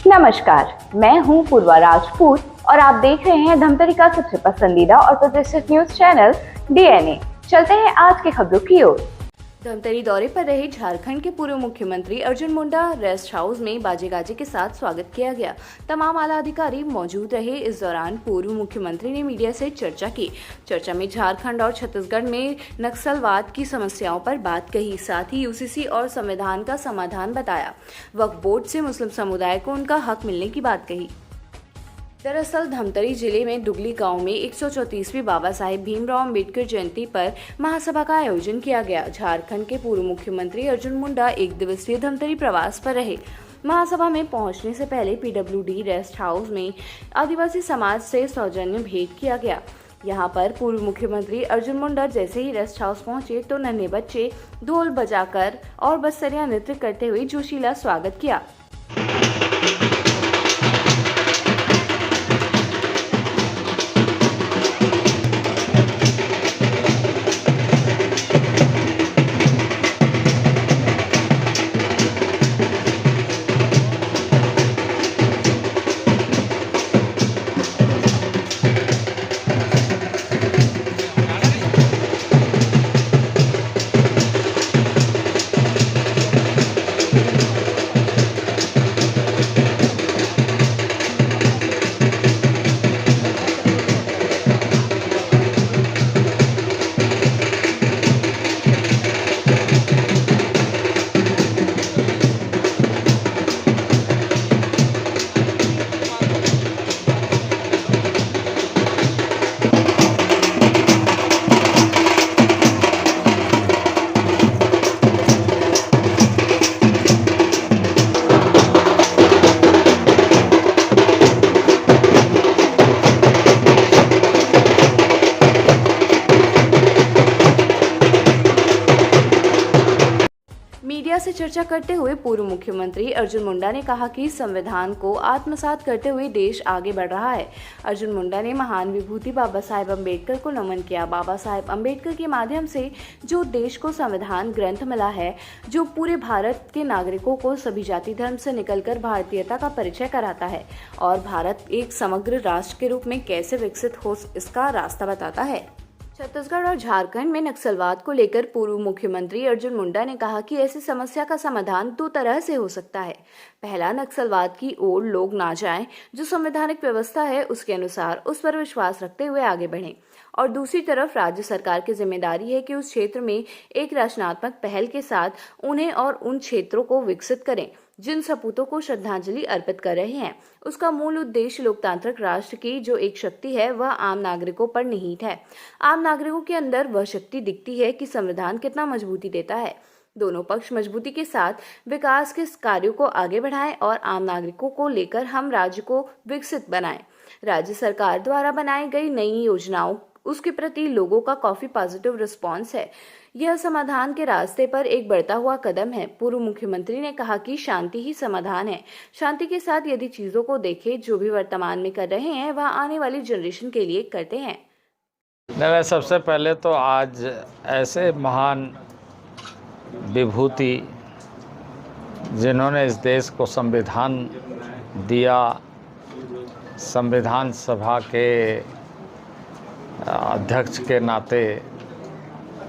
नमस्कार, मैं हूं पूर्वा राजपूत और आप देख रहे हैं धमतरी का सबसे पसंदीदा और प्रतिष्ठित न्यूज चैनल डीएनए। चलते हैं आज की खबरों की ओर। धमतरी दौरे पर रहे झारखंड के पूर्व मुख्यमंत्री अर्जुन मुंडा रेस्ट हाउस में बाजे गाजे के साथ स्वागत किया गया। तमाम आला अधिकारी मौजूद रहे। इस दौरान पूर्व मुख्यमंत्री ने मीडिया से चर्चा की। चर्चा में झारखंड और छत्तीसगढ़ में नक्सलवाद की समस्याओं पर बात कही। साथ ही यूसीसी और संविधान का समाधान बताया। वक्फ बोर्ड से मुस्लिम समुदाय को उनका हक मिलने की बात कही। दरअसल धमतरी जिले में दुगली गांव में 134वीं बाबा साहेब भीमराव अंबेडकर जयंती पर महासभा का आयोजन किया गया। झारखंड के पूर्व मुख्यमंत्री अर्जुन मुंडा 1 दिवसीय धमतरी प्रवास पर रहे। महासभा में पहुंचने से पहले पीडब्ल्यूडी रेस्ट हाउस में आदिवासी समाज से सौजन्य भेंट किया गया। यहां पर पूर्व मुख्यमंत्री अर्जुन मुंडा जैसे ही रेस्ट हाउस पहुंचे तो नन्हे बच्चे ढोल बजाकर और बस्तरिया नृत्य करते हुए जोशीला स्वागत किया। मीडिया से चर्चा करते हुए पूर्व मुख्यमंत्री अर्जुन मुंडा ने कहा कि संविधान को आत्मसात करते हुए देश आगे बढ़ रहा है। अर्जुन मुंडा ने महान विभूति बाबा साहेब अम्बेडकर को नमन किया। बाबा साहेब अम्बेडकर के माध्यम से जो देश को संविधान ग्रंथ मिला है, जो पूरे भारत के नागरिकों को सभी जाति धर्म से निकलकर भारतीयता का परिचय कराता है और भारत एक समग्र राष्ट्र के रूप में कैसे विकसित हो इसका रास्ता बताता है। छत्तीसगढ़ और झारखंड में नक्सलवाद को लेकर पूर्व मुख्यमंत्री अर्जुन मुंडा ने कहा कि ऐसी समस्या का समाधान 2 तरह से हो सकता है। पहला, नक्सलवाद की ओर लोग ना जाएं, जो संवैधानिक व्यवस्था है उसके अनुसार उस पर विश्वास रखते हुए आगे बढ़ें, और दूसरी तरफ राज्य सरकार की जिम्मेदारी है कि उस क्षेत्र में एक रचनात्मक पहल के साथ उन्हें और उन क्षेत्रों को विकसित करें जिन सपूतों को श्रद्धांजलि अर्पित कर रहे हैं। उसका मूल उद्देश्य लोकतांत्रिक राष्ट्र की जो एक शक्ति है वह आम नागरिकों पर निहित है। आम नागरिकों के अंदर वह शक्ति दिखती है कि संविधान कितना मजबूती देता है। दोनों पक्ष मजबूती के साथ विकास के कार्यों को आगे बढ़ाएं और आम नागरिकों को लेकर हम राज्य को विकसित बनाएं। राज्य सरकार द्वारा बनाई गई नई योजनाओं उसके प्रति लोगों का काफी पॉजिटिव रिस्पांस है। यह समाधान के रास्ते पर एक बढ़ता हुआ कदम है। पूर्व मुख्यमंत्री ने कहा कि शांति ही समाधान है। शांति के साथ यदि चीजों को देखें, जो भी वर्तमान में कर रहे हैं वह आने वाली जनरेशन के लिए करते हैं। मैं सबसे पहले तो आज ऐसे महान विभूति जिन्होंने इस देश को संविधान दिया, संविधान सभा के अध्यक्ष के नाते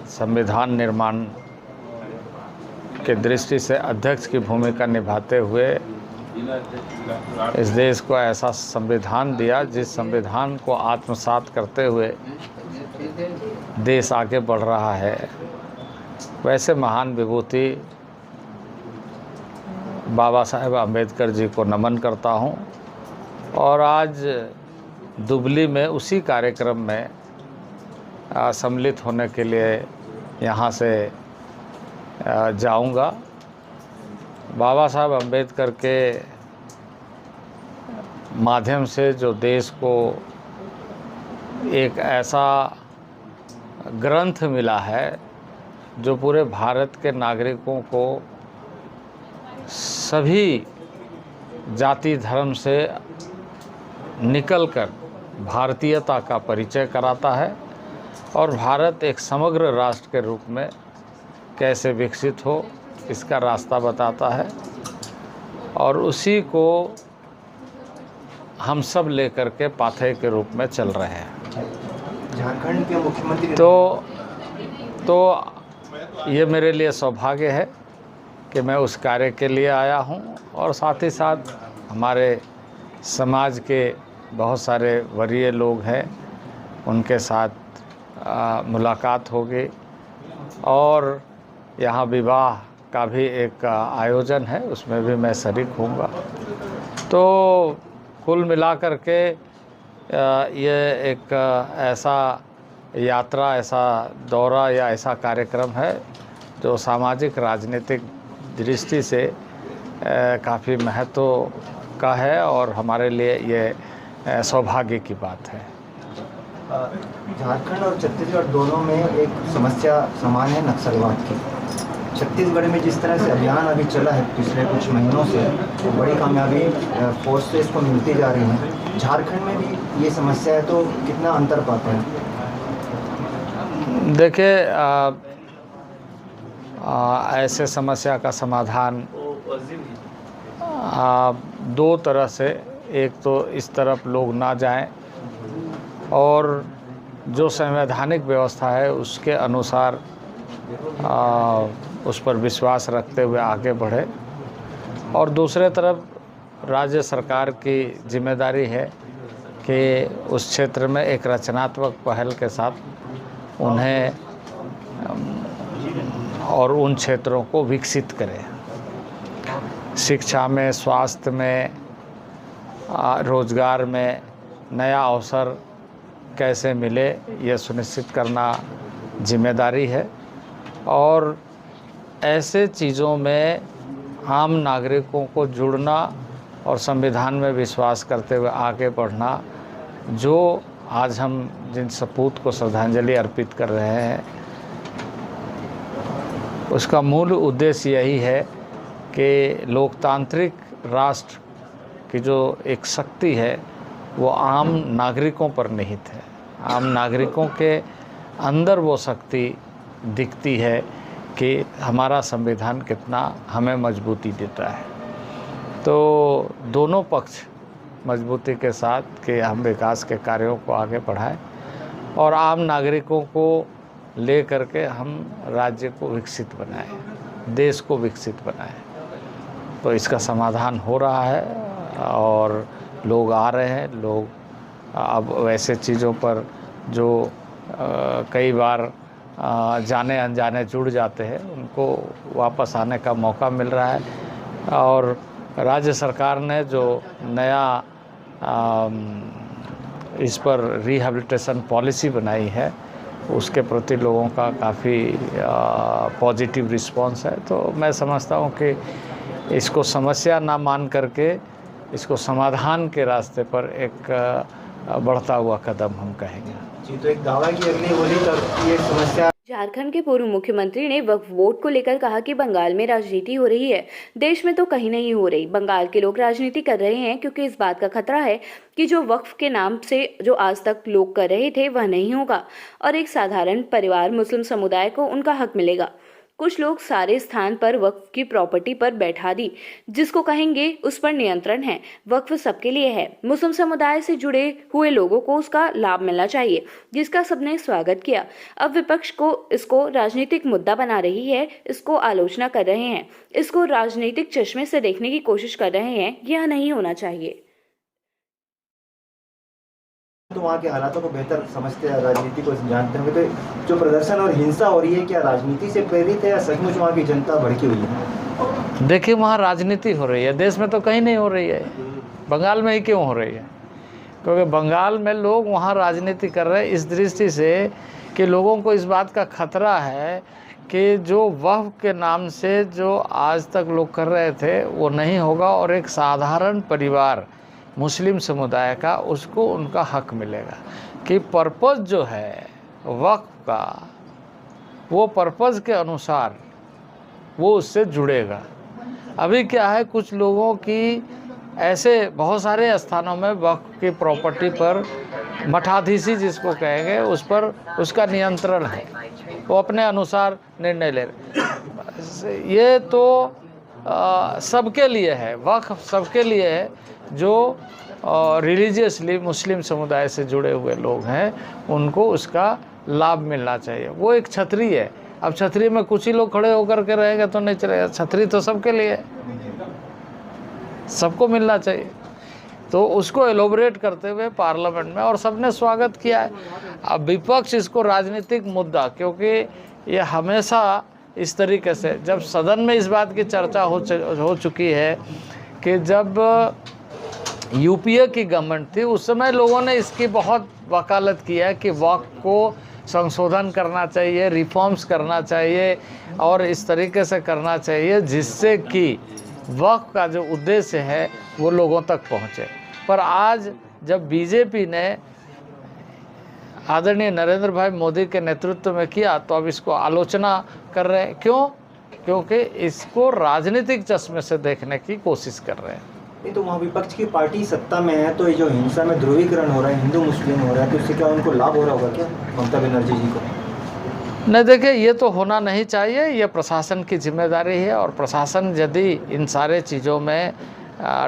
संविधान निर्माण के दृष्टि से अध्यक्ष की भूमिका निभाते हुए इस देश को ऐसा संविधान दिया जिस संविधान को आत्मसात करते हुए देश आगे बढ़ रहा है। वैसे महान विभूति बाबा साहेब अम्बेडकर जी को नमन करता हूं और आज दुबली में उसी कार्यक्रम में सम्मिलित होने के लिए यहाँ से जाऊँगा। बाबा साहब अम्बेडकर के माध्यम से जो देश को एक ऐसा ग्रंथ मिला है जो पूरे भारत के नागरिकों को सभी जाति धर्म से निकलकर भारतीयता का परिचय कराता है और भारत एक समग्र राष्ट्र के रूप में कैसे विकसित हो इसका रास्ता बताता है। और उसी को हम सब लेकर के पाथेय के रूप में चल रहे हैं। झारखंड के मुख्यमंत्री तो ये मेरे लिए सौभाग्य है कि मैं उस कार्य के लिए आया हूँ और साथ ही साथ हमारे समाज के बहुत सारे वरीय लोग हैं, उनके साथ मुलाकात होगी और यहाँ विवाह का भी एक आयोजन है, उसमें भी मैं शरीक होऊंगा। तो कुल मिलाकर के ये एक ऐसा यात्रा, ऐसा दौरा या ऐसा कार्यक्रम है जो सामाजिक राजनीतिक दृष्टि से काफ़ी महत्व का है और हमारे लिए ये सौभाग्य की बात है। झारखंड और छत्तीसगढ़ दोनों में एक समस्या समान है, नक्सलवाद की। छत्तीसगढ़ में जिस तरह से अभियान अभी चला है पिछले कुछ महीनों से, तो बड़ी कामयाबी फोर्सेस को मिलती जा रही है। झारखंड में भी ये समस्या है, तो कितना अंतर पाते हैं? देखिए, ऐसे समस्या का समाधान दो तरह से, एक तो इस तरफ लोग ना जाएं और जो संवैधानिक व्यवस्था है उसके अनुसार उस पर विश्वास रखते हुए आगे बढ़े, और दूसरे तरफ राज्य सरकार की जिम्मेदारी है कि उस क्षेत्र में एक रचनात्मक पहल के साथ उन्हें और उन क्षेत्रों को विकसित करें। शिक्षा में, स्वास्थ्य में, रोजगार में नया अवसर कैसे मिले, ये सुनिश्चित करना जिम्मेदारी है। और ऐसे चीज़ों में आम नागरिकों को जुड़ना और संविधान में विश्वास करते हुए आगे बढ़ना, जो आज हम जिन सपूत को श्रद्धांजलि अर्पित कर रहे हैं, उसका मूल उद्देश्य यही है कि लोकतांत्रिक राष्ट्र की जो एक शक्ति है वो आम नागरिकों पर निहित है। आम नागरिकों के अंदर वो शक्ति दिखती है कि हमारा संविधान कितना हमें मजबूती देता है। तो दोनों पक्ष मजबूती के साथ कि हम विकास के कार्यों को आगे बढ़ाएं और आम नागरिकों को ले करके हम राज्य को विकसित बनाएं, देश को विकसित बनाएं। तो इसका समाधान हो रहा है और लोग आ रहे हैं। लोग अब वैसे चीज़ों पर जो कई बार जाने अनजाने जुड़ जाते हैं, उनको वापस आने का मौका मिल रहा है। और राज्य सरकार ने जो नया इस पर रिहैबिलिटेशन पॉलिसी बनाई है, उसके प्रति लोगों का काफ़ी पॉजिटिव रिस्पांस है। तो मैं समझता हूँ कि इसको समस्या ना मान करके इसको समाधान के रास्ते पर एक बढ़ता हुआ कदम हम कहेंगे। जी, तो एक दावा की अगली होली तक ये समस्या। झारखंड के पूर्व मुख्यमंत्री ने वक्फ बोर्ड को लेकर कहा कि बंगाल में राजनीति हो रही है, देश में तो कहीं नहीं हो रही। बंगाल के लोग राजनीति कर रहे हैं क्योंकि इस बात का खतरा है कि जो वक्फ के नाम से जो आज तक लोग कर रहे थे वह नहीं होगा और एक साधारण परिवार मुस्लिम समुदाय को उनका हक मिलेगा। कुछ लोग सारे स्थान पर वक्फ की प्रॉपर्टी पर बैठा दी, जिसको कहेंगे उस पर नियंत्रण है। वक्फ सबके लिए है, मुस्लिम समुदाय से जुड़े हुए लोगों को उसका लाभ मिलना चाहिए, जिसका सबने स्वागत किया। अब विपक्ष को इसको राजनीतिक मुद्दा बना रही है, इसको आलोचना कर रहे हैं, इसको राजनीतिक चश्मे से देखने की कोशिश कर रहे हैं। यह नहीं होना चाहिए। तो वहाँ के हालातों को बेहतर समझते हैं, राजनीति को जानते होंगे। तो जो प्रदर्शन और हिंसा हो रही है, क्या राजनीति से प्रेरित है या सचमुच वहाँ की जनता भड़की हुई है? देखिए, वहाँ राजनीति हो रही है, देश में तो कहीं नहीं हो रही है। बंगाल में ही क्यों हो रही है? क्योंकि बंगाल में लोग वहाँ राजनीति कर रहे हैं इस दृष्टि से कि लोगों को इस बात का खतरा है कि जो वक्फ के नाम से जो आज तक लोग कर रहे थे वो नहीं होगा और एक साधारण परिवार मुस्लिम समुदाय का उसको उनका हक मिलेगा। कि पर्पज़ जो है वक्फ का, वो पर्पज़ के अनुसार वो उससे जुड़ेगा। अभी क्या है, कुछ लोगों की ऐसे बहुत सारे स्थानों में वक्फ की प्रॉपर्टी पर मठाधीशी जिसको कहेंगे उस पर उसका नियंत्रण है, वो अपने अनुसार निर्णय ले रहे। ये तो सबके लिए है, वक्फ सबके लिए है जो रिलीजियसली मुस्लिम समुदाय से जुड़े हुए लोग हैं, उनको उसका लाभ मिलना चाहिए। वो एक छतरी है। अब छतरी में कुछ ही लोग खड़े होकर के रहेंगे तो नहीं चलेगा, छतरी तो सबके लिए है, सबको मिलना चाहिए। तो उसको एलोबरेट करते हुए पार्लियामेंट में और सबने स्वागत किया है। अब विपक्ष इसको राजनीतिक मुद्दा, क्योंकि ये हमेशा इस तरीके से, जब सदन में इस बात की चर्चा हो चुकी है कि जब यूपीए की गवर्नमेंट थी उस समय लोगों ने इसकी बहुत वकालत की है कि वक्फ को संशोधन करना चाहिए, रिफॉर्म्स करना चाहिए और इस तरीके से करना चाहिए जिससे कि वक्फ का जो उद्देश्य है वो लोगों तक पहुँचे। पर आज जब बीजेपी ने आदरणीय नरेंद्र भाई मोदी के नेतृत्व में किया तो अब इसको आलोचना कर रहे हैं। क्यों? क्योंकि इसको राजनीतिक चश्मे से देखने की कोशिश कर रहे हैं। नहीं तो वहाँ विपक्ष की पार्टी सत्ता में है, तो ये जो हिंसा में ध्रुवीकरण हो रहा है, हिंदू मुस्लिम हो रहा है, तो इससे क्या उनको लाभ हो रहा होगा क्या ममता बनर्जी जी को? नहीं, देखिए ये तो होना नहीं चाहिए, ये प्रशासन की जिम्मेदारी है और प्रशासन यदि इन सारे चीज़ों में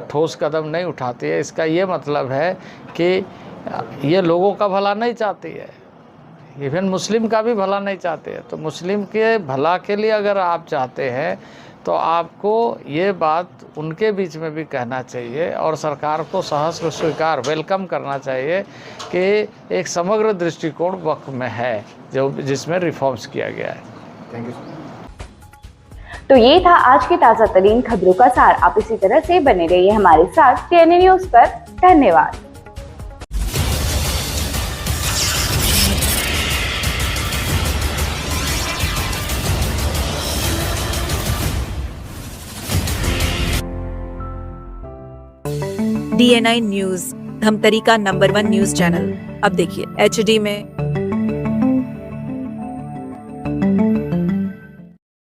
ठोस कदम नहीं उठाती है, इसका ये मतलब है कि ये लोगों का भला नहीं चाहती है, इवन मुस्लिम का भी भला नहीं चाहते हैं। तो मुस्लिम के भला के लिए अगर आप चाहते हैं तो आपको ये बात उनके बीच में भी कहना चाहिए और सरकार को सहर्ष स्वीकार वेलकम करना चाहिए कि एक समग्र दृष्टिकोण वक्फ में है जो जिसमें रिफॉर्म्स किया गया है। Thank you. तो ये था आज के ताज़ा तरीन खबरों का सार। आप इसी तरह से बने रहिए हमारे साथ TNA न्यूज़ पर। धन्यवाद। DNI न्यूज धमतरी का नंबर 1 न्यूज चैनल अब देखिए HD में।